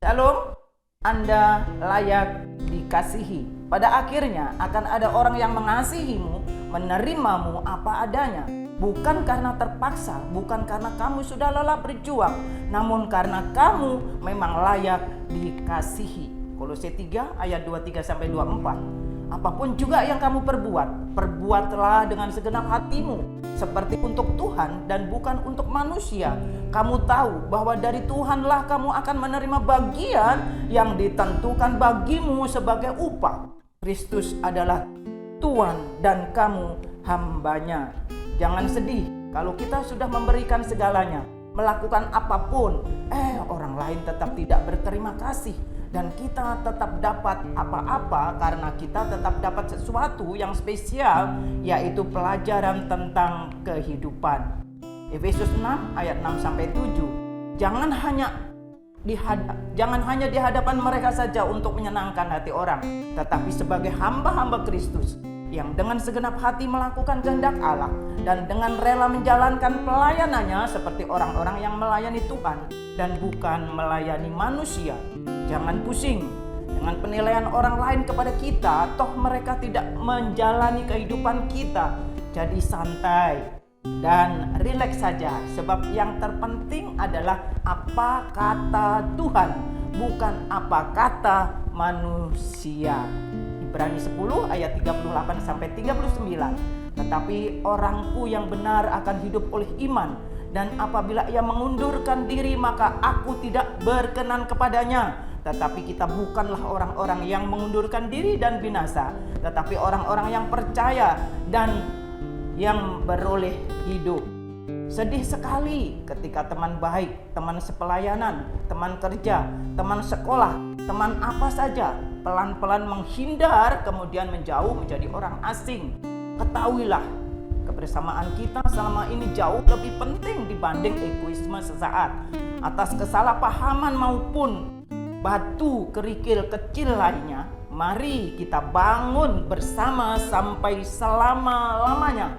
Shalom, Anda layak dikasihi. Pada akhirnya akan ada orang yang mengasihimu, menerimamu apa adanya. Bukan karena terpaksa, bukan karena kamu sudah lelah berjuang, namun karena kamu memang layak dikasihi. Kolose 3 ayat 23-24. Apapun juga yang kamu perbuat, perbuatlah dengan segenap hatimu, seperti untuk Tuhan dan bukan untuk manusia. Kamu tahu bahwa dari Tuhanlah kamu akan menerima bagian yang ditentukan bagimu sebagai upah. Kristus adalah Tuhan dan kamu hambanya. Jangan sedih kalau kita sudah memberikan segalanya, melakukan apapun, orang lain tetap tidak berterima kasih. Dan kita tetap dapat apa-apa karena kita tetap dapat sesuatu yang spesial, yaitu pelajaran tentang kehidupan. Efesus 6 ayat 6-7. Jangan hanya di hadapan mereka saja untuk menyenangkan hati orang, tetapi sebagai hamba-hamba Kristus yang dengan segenap hati melakukan kehendak Allah dan dengan rela menjalankan pelayanannya seperti orang-orang yang melayani Tuhan dan bukan melayani manusia. Jangan pusing dengan penilaian orang lain kepada kita, toh mereka tidak menjalani kehidupan kita. Jadi santai dan rileks saja, sebab yang terpenting adalah apa kata Tuhan, bukan apa kata manusia. Ibrani 10 ayat 38-39. Tetapi orangku yang benar akan hidup oleh iman, dan apabila ia mengundurkan diri maka aku tidak berkenan kepadanya. Tetapi kita bukanlah orang-orang yang mengundurkan diri dan binasa, tetapi orang-orang yang percaya dan yang beroleh hidup. Sedih sekali ketika teman baik, teman sepelayanan, teman kerja, teman sekolah, teman apa saja pelan-pelan menghindar kemudian menjauh menjadi orang asing. Ketahuilah, kebersamaan kita selama ini jauh lebih penting dibanding egoisme sesaat. Atas kesalahpahaman maupun batu kerikil kecil lainnya, mari kita bangun bersama sampai selama-lamanya.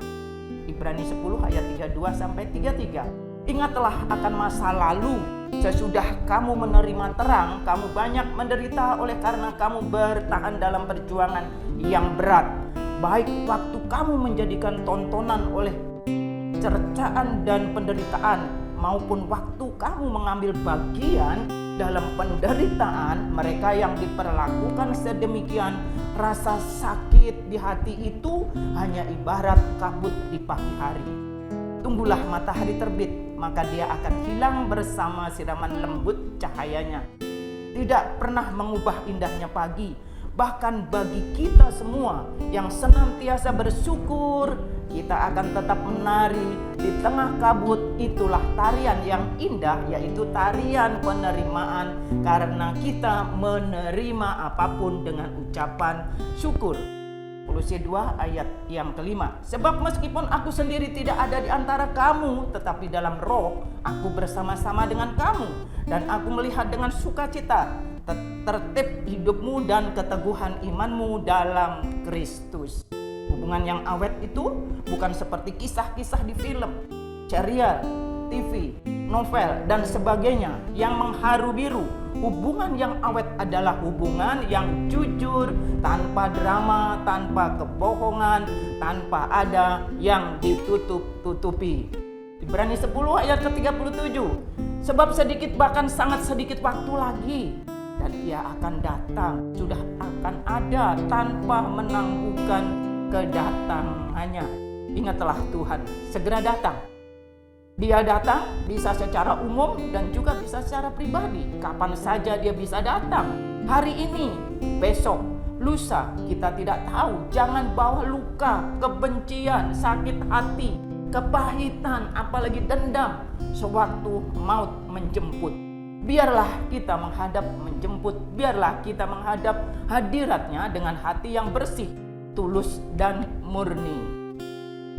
Ibrani 10 ayat 32-33. Ingatlah akan masa lalu. Sesudah kamu menerima terang, kamu banyak menderita oleh karena kamu bertahan dalam perjuangan yang berat. Baik waktu kamu menjadikan tontonan oleh cercaan dan penderitaan, maupun waktu kamu mengambil bagian dalam penderitaan mereka yang diperlakukan sedemikian. Rasa sakit di hati itu hanya ibarat kabut di pagi hari. Tunggulah matahari terbit, maka dia akan hilang bersama siraman lembut cahayanya. Tidak pernah mengubah indahnya pagi. Bahkan bagi kita semua yang senantiasa bersyukur, kita akan tetap menari di tengah kabut. Itulah tarian yang indah, yaitu tarian penerimaan, karena kita menerima apapun dengan ucapan syukur. Kolose 2 ayat yang kelima. Sebab meskipun aku sendiri tidak ada di antara kamu, tetapi dalam roh aku bersama-sama dengan kamu, dan aku melihat dengan sukacita tertib hidupmu dan keteguhan imanmu dalam Kristus. Hubungan yang awet itu bukan seperti kisah-kisah di film, serial, TV, novel, dan sebagainya yang mengharu biru. Hubungan yang awet adalah hubungan yang jujur, tanpa drama, tanpa kebohongan, tanpa ada yang ditutup-tutupi. Ibrani 10 ayat ke-37. Sebab sedikit, bahkan sangat sedikit waktu lagi, dan ia akan datang, sudah akan ada tanpa menangguhkan kedatangannya. Ingatlah, Tuhan segera datang. Dia datang bisa secara umum dan juga bisa secara pribadi. Kapan saja dia bisa datang. Hari ini, besok, lusa, kita tidak tahu. Jangan bawa luka, kebencian, sakit hati, kepahitan, apalagi dendam sewaktu maut menjemput. Biarlah kita biarlah kita menghadap hadiratnya dengan hati yang bersih, tulus dan murni.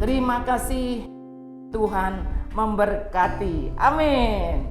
Terima kasih, Tuhan memberkati. Amin.